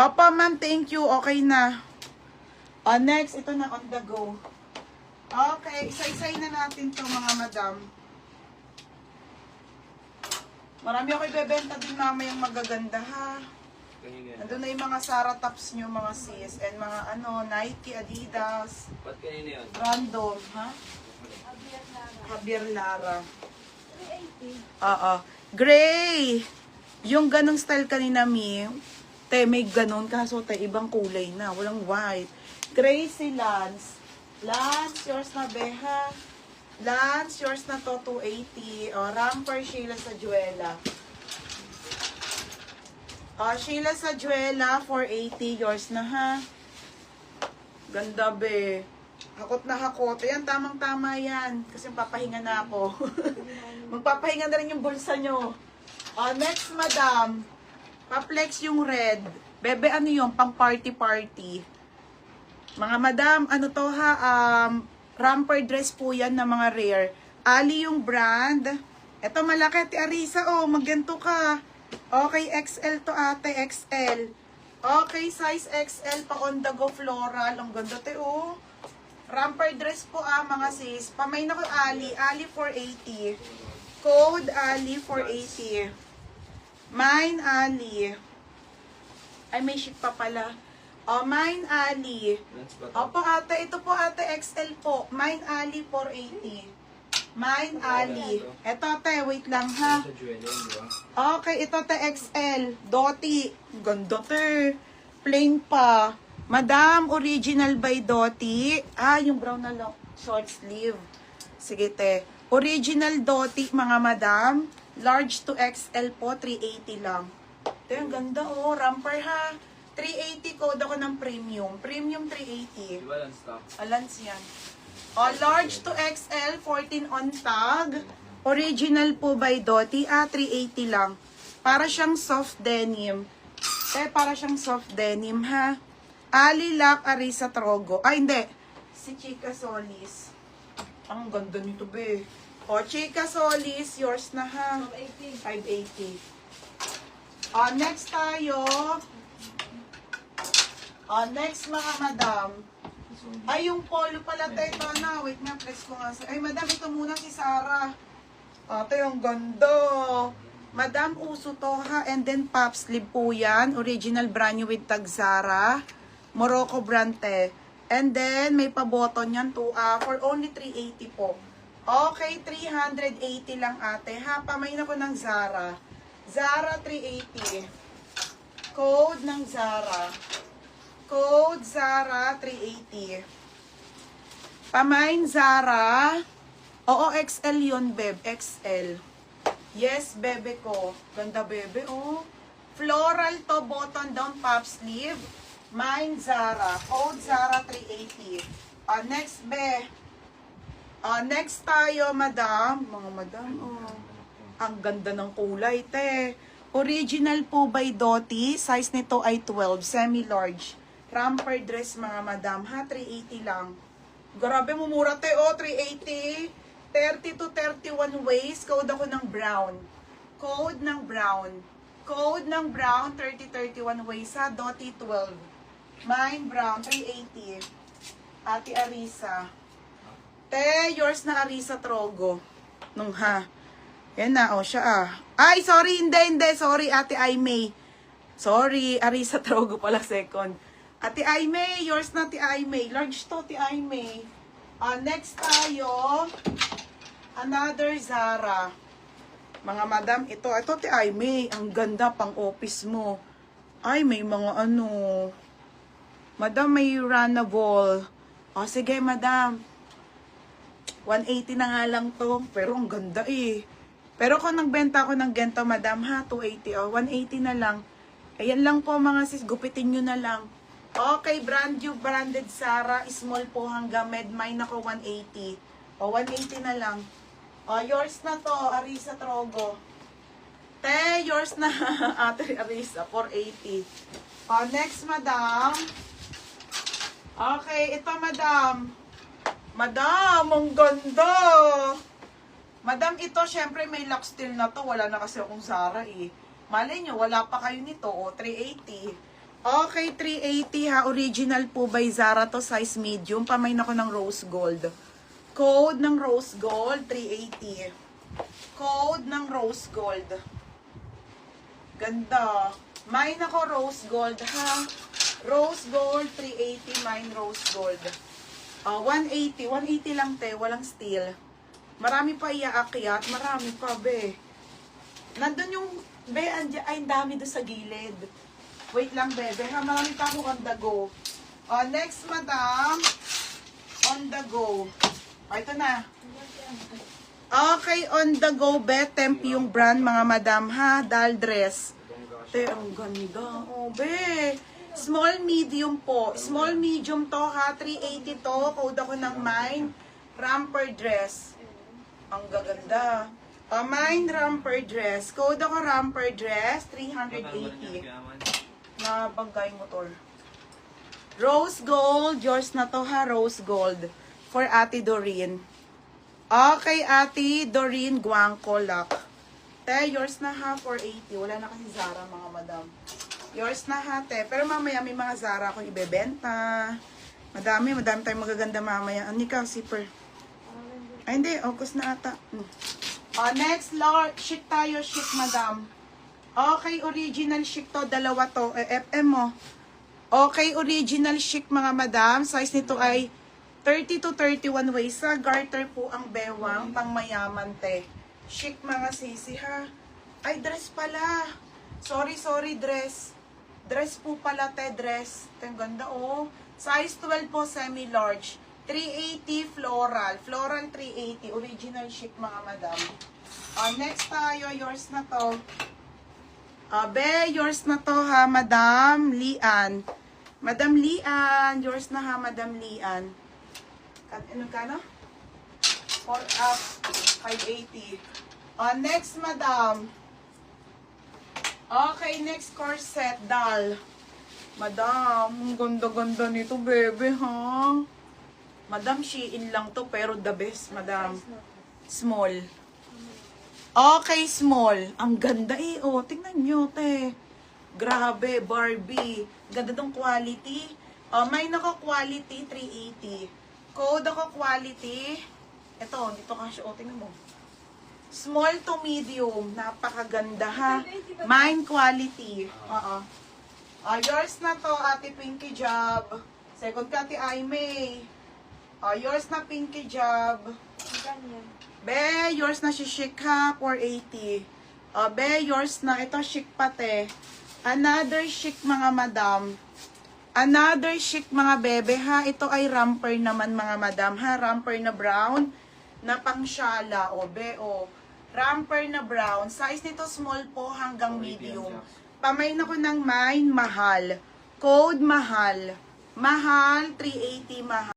Opo, ma'am, thank you. Okay na. Next, ito na on the go. Okay, isa-isay na natin to mga madam. Marami ako ibebenta din mamayang magaganda ha. Nandun na yung mga Zara tops nyo, mga sis, and mga Nike, Adidas. Ba't kanina yun? Random, ha? Javier Lara. Oo. Gray! Yung ganong style kanina, Mi. Te, may ganon. Kaso, te, ibang kulay na. Walang white. Gray si Lance. Lance, yours na, Beha. Lance, yours na to, 280. O, Ramper, Sheila sa Juela. Sheila sa Juela, 480. Yours na, ha? Ganda, be. Hakot na hakot. Ayan, tamang-tama yan. Kasi papahinga na ako. Magpapahinga na rin yung bulsa nyo. Next, madam. Pa-flex yung red. Bebe, ano yung pang party-party? Mga madam, ano to ha? Romper dress po yan na mga rare. Ali yung brand. Ito malaki, Ate Arisa. Oh, magganto ka. Okay, XL to ate, XL. Okay, size XL pa on the go floral. Ang ganda, te, oh. Romper dress po mga sis. Pamay na ko Ali. Ali 480. Code Ali 480. Mine Ali. Ay, may ship pa pala. Mine Ali. Opo ate, ito po ate XL po. Mine Ali 480. Mine Ali. Ito ate, wait lang ha. Okay, ito ate XL. Doti. Ganda te. Plain pa. Madam, original by Doti. Yung brown na short sleeve. Sige te. Original Doti mga madam. Large to XL po, 380 lang. Te, ang ganda oh. Romper ha. 380 code ako ng premium. Premium 380. Walang stock. Alans yan. Large to XL, 14 on tag. Original po by Doti. 380 lang. Para siyang soft denim. Para siyang soft denim ha. Ali Lac, Arisa Trogo. Hindi. Si Chica Solis. Ang ganda nito be. Chica Solis, yours na ha. 580. Next tayo. Next mga madam. Yung polo pala tayo na. Wait nga, flex ko nga. Madam, ito muna si Sarah. Ate, yung ganda. Madam, uso to ha. And then, pop sleeve po yan. Original brand new with tag Zara. Morocco brand te. And then, may pa-button yan to, for only 380 po. Okay, 380 lang ate ha. Pamain ako ng Zara. Zara 380. Code ng Zara. Code Zara 380. Pamain Zara. Oo, XL yun, beb. XL. Yes, bebe ko. Ganda, bebe, oh. Floral to, button down, pop sleeve. Mine Zara. Code Zara 380. Next, be. Next tayo, madam. Mga madam, oh. Ang ganda ng kulay, te. Original po by Doti. Size nito ay 12. Semi-large. Romper dress, mga madam. 380 lang. Grabe, mumura, te. 380. 30 to 31 waist. Code ako ng brown. Code ng brown. Code ng brown. 30-31 waist, ha. Doti 12. Mine brown. 380. Ate Arisa. Te, yours na Arisa Trogo. Nung ha. Yan na, siya Ay, sorry, hindi. Sorry, Ate Aimee. Sorry, Arisa Trogo pala second. Ate Aimee, yours na Ate Aimee. Large to, Ate Aimee. Next tayo. Another Zara. Mga madam, ito Ate Aimee. Ang ganda pang office mo. Ay, may mga Madam, may runnable. Sige, madam. 180 na nga lang to. Pero ang ganda eh. Pero kung nagbenta ako ng ganito, madam, 280. 180 na lang. Ayan lang po mga sis. Gupitin nyo na lang. Okay, brand new, branded Zara. Small po hanggang med. Mine ako 180. 180 na lang. Yours na to, Arisa Trogo. Te, yours na, Ate Arisa, 480. Next, madam. Okay, ito, madam. Madam, ang ganda. Madam, ito, syempre may lock steel na to. Wala na kasi akong Zara eh. Malay nyo, wala pa kayo nito. 380. Okay, 380 ha. Original po by Zara to, size medium. Pamain ako ng rose gold. Code ng rose gold, 380. Code ng rose gold. Ganda. Mine ako rose gold ha. Rose gold, 380. Mine rose gold. 180. 180 lang te. Walang steel. Marami pa iaakyat. Marami pa be. Nandun yung be, ay dami doon sa gilid. Wait lang, bebe. Ha, marami pa ako on the go. Next, madam. On the go. Ito na. Okay, on the go, be. Temp yung brand, mga madam, ha. Doll dress. Te, ang ganda. Oh, be. Small, medium po. Small, medium to, ha. 380 to. Code ako ng mine. Ramper dress. Ang gaganda. Mine, ramper dress. Code ako ramper dress. 380. Na bangkay motor. Rose gold. Yours na to ha. Rose gold. For Ate Doreen. Okay, Ate Doreen Guangco Lock. Te, yours na ha. 480. Wala na kasi Zara, mga madam. Yours na ha, te. Pero mamaya may mga Zara akong ibebenta. Madami tayong magaganda mamaya. Anika, zipper. Ay, hindi. August na ata. Next, Lord. Chic tayo. Chic, madam. Okay, original chic to. Dalawa to. FM mo. Okay, original chic mga madam. Size nito ay 30 to 31 waist. Sa garter po ang bewang. Pang mayaman te. Chic mga sisi ha. Ay, dress pala. Sorry, dress. Dress po pala te, dress. Ang ganda oh. Size 12 po, semi-large. 380 floral. Floral 380. Original chic mga madam. Next tayo. Yours na to. Be, yours na to ha, Madam Lian. Madam Lian, yours na ha, Madam Lian. Ano ka na? 580. Next, Madam. Okay, next corset, doll. Madam, ang ganda-ganda nito, bebe, ha? Madam, Shein lang to, pero the best, Madam. Small. Okay, small. Ang ganda eh. Oh, tingnan nyo, te. Grabe, Barbie. Ganda tong quality. May nako quality, 380. Code ako quality. Ito, dito kasi. Oh, tingnan mo. Small to medium. Napakaganda, ha. Mine quality. Yours na to, Ate Pinky Job. Second ka, Ate Aimee. Yours na, Pinky Job. Be, yours na si chic ha, 480. Be, yours na. Ito, chic pate. Another chic mga madam. Another chic mga bebe ha. Ito ay romper naman mga madam ha. Romper na brown. Na pangsyala. O, be, o. Romper na brown. Size nito small po hanggang medium. Pamain ako ng mine, mahal. Code mahal. Mahal, 380 mahal.